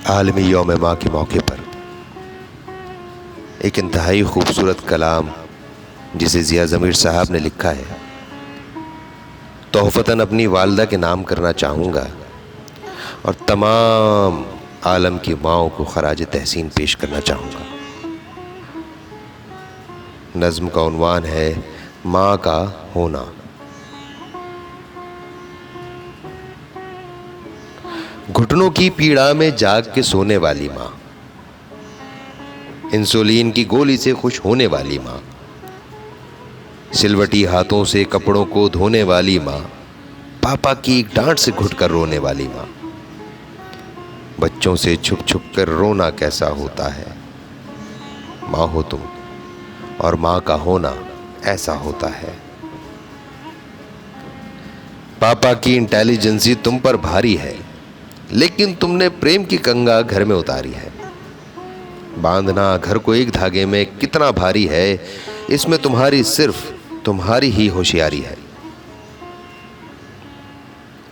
आलमी यौम माँ के मौके पर एक इंतहाई खूबसूरत कलाम जिसे ज़िया ज़मीर साहब ने लिखा है, तोहफ़तन अपनी वालदा के नाम करना चाहूँगा और तमाम आलम की माँओं को खराज तहसीन पेश करना चाहूँगा। नज़्म का उन्वान है माँ का होना। घुटनों की पीड़ा में जाग के सोने वाली माँ, इंसुलिन की गोली से खुश होने वाली माँ, सिलवटी हाथों से कपड़ों को धोने वाली माँ, पापा की डांट से घुटकर रोने वाली माँ। बच्चों से छुप छुप कर रोना कैसा होता है, माँ हो तुम और माँ का होना ऐसा होता है। पापा की इंटेलिजेंसी तुम पर भारी है, लेकिन तुमने प्रेम की कंगा घर में उतारी है। बांधना घर को एक धागे में कितना भारी है, इसमें तुम्हारी सिर्फ तुम्हारी ही होशियारी है।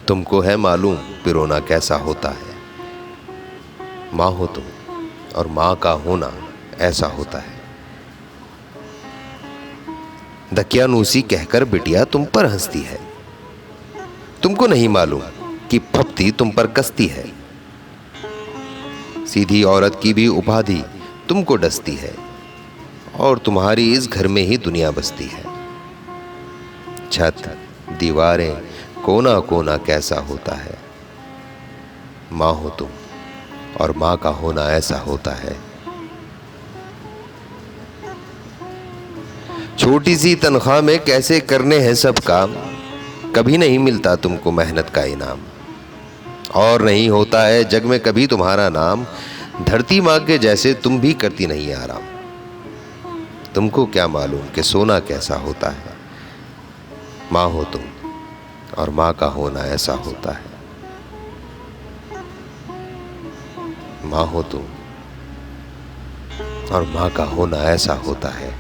तुमको है मालूम पिरोना कैसा होता है, माँ हो तुम और माँ का होना ऐसा होता है। दकियानूसी कहकर बिटिया तुम पर हंसती है, तुमको नहीं मालूम कि फप्ती तुम पर कसती है। सीधी औरत की भी उपाधि तुमको डसती है और तुम्हारी इस घर में ही दुनिया बसती है। छत दीवारें कोना कोना कैसा होता है, माँ हो तुम और माँ का होना ऐसा होता है। छोटी सी तनख्वाह में कैसे करने हैं सब काम, कभी नहीं मिलता तुमको मेहनत का इनाम। और नहीं होता है जग में कभी तुम्हारा नाम, धरती माँ के जैसे तुम भी करती नहीं आराम। तुमको क्या मालूम कि सोना कैसा होता है, माँ हो तुम और माँ का होना ऐसा होता है। माँ हो तुम और माँ का होना ऐसा होता है।